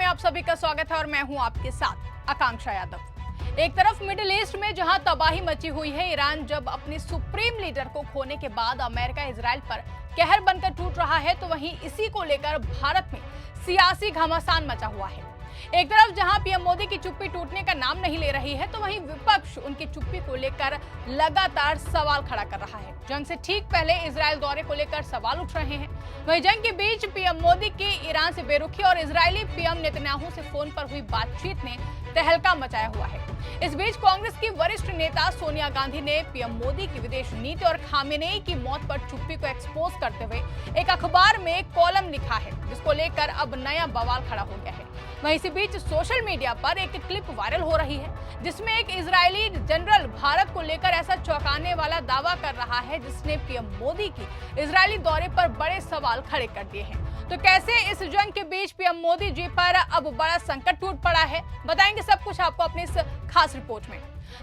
में आप सभी का स्वागत है और मैं हूं आपके साथ आकांक्षा यादव। एक तरफ मिडिल ईस्ट में जहां तबाही मची हुई है, ईरान जब अपने सुप्रीम लीडर को खोने के बाद अमेरिका इजराइल पर कहर बनकर टूट रहा है, तो वहीं इसी को लेकर भारत में सियासी घमासान मचा हुआ है। एक तरफ जहां पीएम मोदी की चुप्पी टूटने का नाम नहीं ले रही है, तो वहीं विपक्ष उनकी चुप्पी को लेकर लगातार सवाल खड़ा कर रहा है। जंग से ठीक पहले इजराइल दौरे को लेकर सवाल उठ रहे हैं। वहीं जंग के बीच पीएम मोदी की ईरान से बेरुखी और इजरायली पीएम नेतन्याहू से फोन पर हुई बातचीत ने तहलका मचाया हुआ है। इस बीच कांग्रेस की वरिष्ठ नेता सोनिया गांधी ने पीएम मोदी की विदेश नीति और खामेनेई की मौत पर चुप्पी को एक्सपोज करते हुए एक अखबार में कॉलम लिखा है, जिसको लेकर अब नया बवाल खड़ा हो गया है। वहीं इसी बीच सोशल मीडिया पर एक क्लिप वायरल हो रही है, जिसमें एक इजरायली जनरल भारत को लेकर ऐसा चौंकाने वाला दावा कर रहा है, जिसने पीएम मोदी की इजरायली दौरे पर बड़े सवाल खड़े कर दिए हैं। तो कैसे इस जंग के बीच पीएम मोदी जी पर अब बड़ा संकट टूट पड़ा है, बताएंगे सब कुछ आपको अपनी इस खास रिपोर्ट में।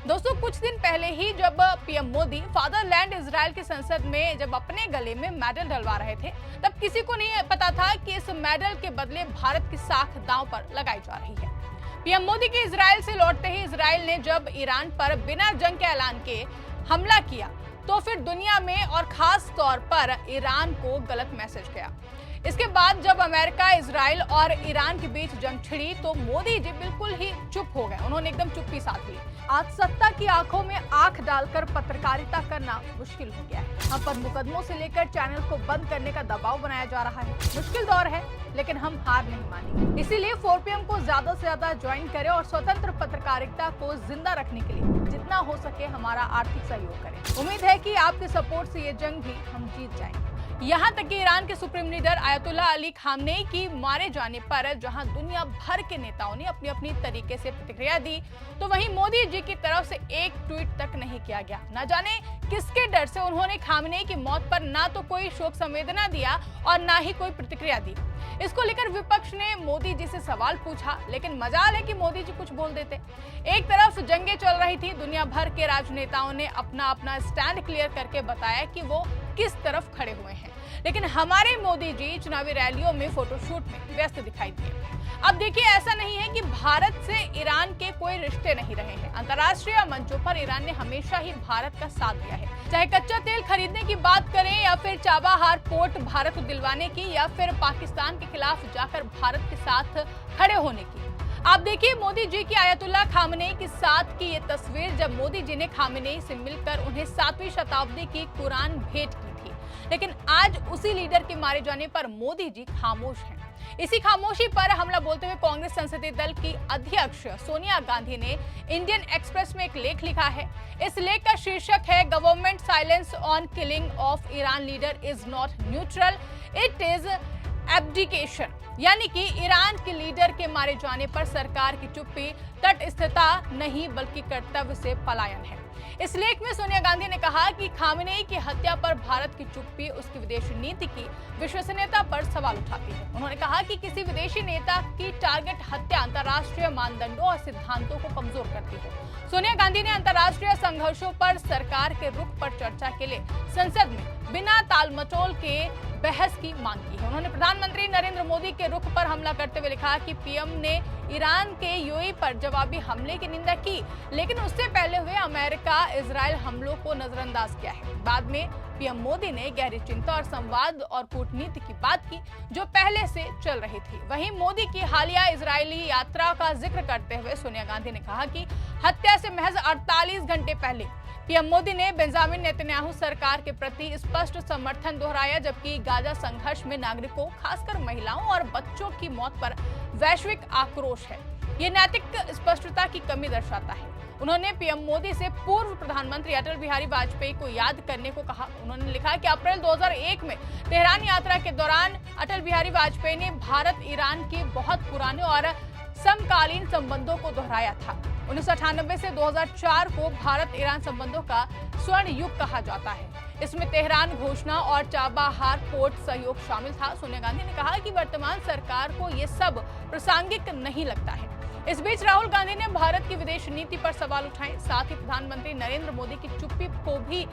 दोस्तों, कुछ दिन पहले ही जब पीएम मोदी फादरलैंड इजराइल की संसद में जब अपने गले में मेडल डलवा रहे थे, तब किसी को नहीं पता था कि इस मेडल के बदले भारत की साख दांव पर लगाई जा रही है। पीएम मोदी के इजराइल से लौटते ही इजराइल ने जब ईरान पर बिना जंग के ऐलान के हमला किया, तो फिर दुनिया में और खास तौर पर ईरान को गलत मैसेज गया। इसके बाद जब अमेरिका, इजराइल और ईरान के बीच जंग छिड़ी, तो मोदी जी बिल्कुल ही चुप हो गए। उन्होंने एकदम चुप्पी साध ली। आज सत्ता की आंखों में आंख डालकर पत्रकारिता करना मुश्किल हो गया है। हम पर मुकदमों से लेकर चैनल को बंद करने का दबाव बनाया जा रहा है। मुश्किल दौर है, लेकिन हम हार नहीं मानेंगे। इसीलिए 4PM को ज्यादा से ज्यादा ज्वाइन करें और स्वतंत्र पत्रकारिता को जिंदा रखने के लिए जितना हो सके हमारा आर्थिक सहयोग करें। उम्मीद है कि आपके सपोर्ट से ये जंग भी हम जीत जाएंगे। यहाँ तक कि ईरान के supreme leader Ayatollah Ali Khamenei की मारे जाने पर जहां दुनिया भर के नेताओं ने अपनी अपनी तरीके से प्रतिक्रिया दी, तो वहीं मोदी जी की तरफ से एक ट्वीट तक नहीं किया गया। न जाने किसके डर से उन्होंने खामनेई की मौत पर ना तो कोई शोक संवेदना दिया और ना ही कोई प्रतिक्रिया दी। इसको लेकर विपक्ष ने मोदी जी से सवाल पूछा, लेकिन मजाल है कि मोदी जी कुछ बोल देते। एक तरफ जंगें चल रही थी, दुनिया भर के राजनेताओं ने अपना अपना स्टैंड क्लियर करके बताया कि वो किस तरफ खड़े हुए हैं, लेकिन हमारे मोदी जी चुनावी रैलियों में फोटोशूट में व्यस्त दिखाई दिए। अब देखिए, ऐसा नहीं है कि भारत से ईरान के कोई रिश्ते नहीं रहे हैं। अंतर्राष्ट्रीय मंचों पर ईरान ने हमेशा ही भारत का साथ दिया है, चाहे कच्चा तेल खरीदने की बात करें या फिर चाबाहार पोर्ट भारत को दिलवाने की, या फिर पाकिस्तान के खिलाफ जाकर भारत के साथ खड़े होने की। आप देखिए मोदी जी की आयतुल्लाह खामनेई के साथ की ये तस्वीर, जब मोदी जी ने खामनेई से मिलकर उन्हें 7वीं शताब्दी की कुरान भेंट की थी। लेकिन आज उसी लीडर के मारे जाने पर मोदी जी खामोश हैं। इसी खामोशी पर हमला बोलते हुए कांग्रेस संसदीय दल की अध्यक्ष सोनिया गांधी ने इंडियन एक्सप्रेस में एक लेख लिखा है। इस लेख का शीर्षक है, government silence on killing of Iran leader is not neutral, it is abdication. यानी कि ईरान के लीडर के मारे जाने पर सरकार की चुप्पी तटस्थता नहीं बल्कि कर्तव्य से पलायन है। इस लेख में सोनिया गांधी ने कहा कि खामेनेई की हत्या पर भारत की चुप्पी उसकी विदेशी नीति की विश्वसनीयता पर सवाल उठाती है। उन्होंने कहा कि किसी विदेशी नेता की टारगेट हत्या अंतर्राष्ट्रीय मानदंडों और सिद्धांतों को कमजोर करती है। सोनिया गांधी ने अंतर्राष्ट्रीय संघर्षों पर सरकार के रुख पर चर्चा के लिए संसद में बिना तालमटोल के बहस की मांग की है। उन्होंने प्रधानमंत्री नरेंद्र मोदी के रुख पर हमला करते हुए लिखा कि पीएम ने ईरान के यूएई पर जवाबी हमले की निंदा की, लेकिन उससे पहले हुए अमेरिका इजराइल हमलों को नजरअंदाज किया है। बाद में पीएम मोदी ने गहरी चिंता और संवाद और कूटनीति की बात की, जो पहले से चल रही थी। वहीं मोदी की हालिया इजरायली यात्रा का जिक्र करते हुए सोनिया गांधी ने कहा कि हत्या से महज 48 घंटे पहले पीएम मोदी ने बेंजामिन नेतन्याहू सरकार के प्रति स्पष्ट समर्थन दोहराया, जबकि गाजा संघर्ष में नागरिकों, खासकर महिलाओं और बच्चों की मौत पर वैश्विक आक्रोश है। ये नैतिक स्पष्टता की कमी दर्शाता है। उन्होंने पीएम मोदी से पूर्व प्रधानमंत्री अटल बिहारी वाजपेयी को याद करने को कहा। उन्होंने लिखा कि अप्रैल 2001 में तेहरान यात्रा के दौरान अटल बिहारी वाजपेयी ने भारत ईरान के बहुत पुराने और समकालीन संबंधों को दोहराया था। 1998 से 2004 को भारत ईरान संबंधों का स्वर्ण युग कहा जाता है। इसमें तेहरान घोषणा और चाबाहार पोर्ट सहयोग शामिल था। सोनिया गांधी ने कहा कि वर्तमान सरकार को ये सब प्रासंगिक नहीं लगता है। इस बीच राहुल गांधी ने भारत की विदेश नीति पर सवाल उठाए, साथ ही प्रधानमंत्री नरेंद्र मोदी की चुप्पी को भी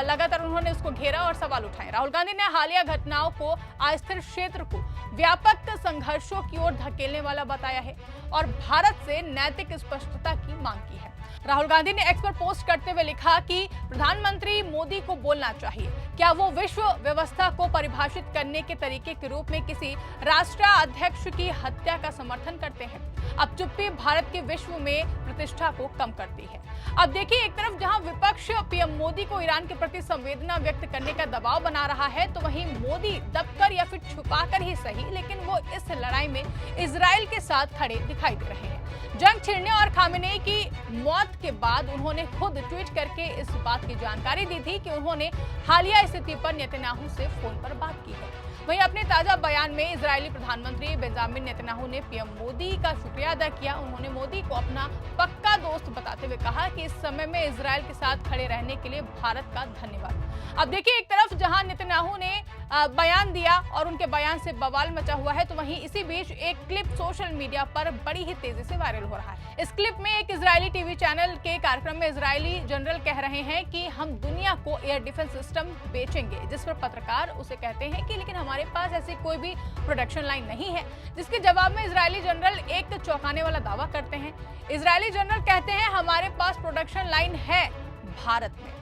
लगातार उन्होंने उसको घेरा और सवाल उठाए। राहुल गांधी ने हालिया घटनाओं को अस्थिर क्षेत्र को व्यापक संघर्षों की ओर धकेलने वाला बताया है और भारत से नैतिक स्पष्टता की मांग की है। राहुल गांधी ने एक्स पर पोस्ट करते हुए लिखा कि प्रधानमंत्री मोदी को बोलना चाहिए, क्या वो विश्व व्यवस्था को परिभाषित करने के तरीके के रूप में किसी राष्ट्राध्यक्ष की हत्या का समर्थन करते हैं? अब चुप्पी भारत के विश्व में प्रतिष्ठा को कम करती है। अब देखिए, एक तरफ जहां विपक्ष पीएम मोदी को ईरान के प्रति संवेदना व्यक्त करने का दबाव बना रहा है, तो वहीं मोदी दबकर या फिर छुपाकर ही सही, लेकिन वो इस लड़ाई में इजराइल के साथ खड़े दिखाई दे रहे हैं। जंग छिड़ने और खामेनेई की मौत के बाद उन्होंने खुद ट्वीट करके इस बात की जानकारी दी थी कि उन्होंने हालिया स्थिति पर नेतन्याहू से फोन पर बात की है। वहीं अपने ताजा बयान में इजरायली प्रधानमंत्री बेंजामिन नेतन्याहू ने पीएम मोदी का शुक्रिया अदा किया। उन्होंने मोदी को अपना पक्का दोस्त बताते हुए कहा कि इस समय में इजरायल के साथ खड़े रहने के लिए भारत का धन्यवाद। अब देखिए, एक तरफ जहां नेतन्याहू ने बयान दिया और उनके बयान से बवाल मचा हुआ है, तो वहीं इसी बीच एक क्लिप सोशल मीडिया पर बड़ी ही तेजी से वायरल हो रहा है। इस क्लिप में एक इजरायली टीवी चैनल के कार्यक्रम में इजरायली जनरल कह रहे हैं कि हम दुनिया को एयर डिफेंस सिस्टम बेचेंगे, जिस पर पत्रकार उसे कहते हैं कि लेकिन हमारे पास ऐसी कोई भी प्रोडक्शन लाइन नहीं है, जिसके जवाब में इजरायली जनरल एक चौंकाने वाला दावा करते हैं। इजरायली जनरल कहते हैं हमारे पास प्रोडक्शन लाइन है भारत में,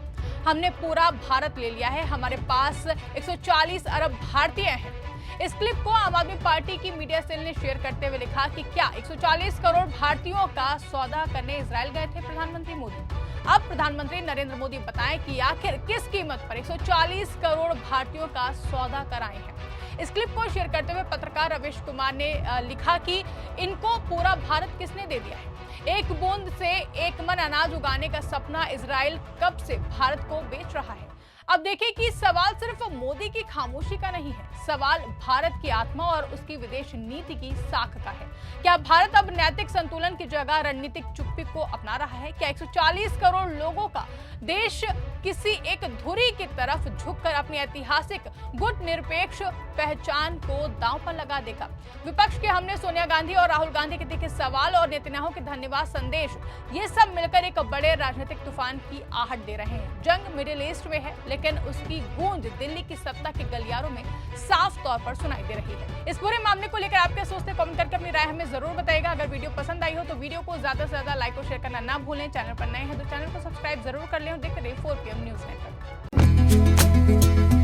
हमने पूरा भारत ले लिया है, हमारे पास 140 अरब भारतीय हैं। इस क्लिप को आम आदमी पार्टी की मीडिया सेल ने शेयर करते हुए लिखा कि क्या 140 करोड़ भारतीयों का सौदा करने इजरायल गए थे प्रधानमंत्री मोदी? अब प्रधानमंत्री नरेंद्र मोदी बताएं कि आखिर किस कीमत पर 140 करोड़ भारतीयों का सौदा कराए हैं। इस क्लिप को शेयर करते हुए पत्रकार रवीश कुमार ने लिखा कि इनको पूरा भारत किसने दे दिया है? एक बूंद से एक मन अनाज उगाने का सपना इजराइल कब से भारत को बेच रहा है? अब देखिए कि सवाल सिर्फ मोदी की खामोशी का नहीं है, सवाल भारत की आत्मा और उसकी विदेश नीति की साख का है। क्या भारत अब नैतिक संतुलन की जगह रणनीतिक चुप्पी को अपना रहा है? क्या 140 करोड़ लोगों का देश किसी एक धुरी की तरफ झुककर अपनी ऐतिहासिक गुट निरपेक्ष पहचान को दांव पर लगा देगा? विपक्ष के हमने सोनिया गांधी और राहुल गांधी के दिखे सवाल और नेतन्याहू के धन्यवाद संदेश, ये सब मिलकर एक बड़े राजनीतिक तूफान की आहट दे रहे हैं। जंग मिडिल ईस्ट में है, लेकिन उसकी गूंज दिल्ली की सत्ता के गलियारों में साफ तौर पर सुनाई दे रही है। इस पूरे मामले को लेकर आप क्या सोचते हैं? कमेंट करके अपनी राय हमें जरूर बताइएगा। अगर वीडियो पसंद आई हो तो वीडियो को ज्यादा से ज्यादा लाइक और शेयर करना ना भूलें। चैनल पर नए हैं तो चैनल को सब्सक्राइब जरूर कर लें और देखते रहिए 4 PM न्यूज नेटवर्क।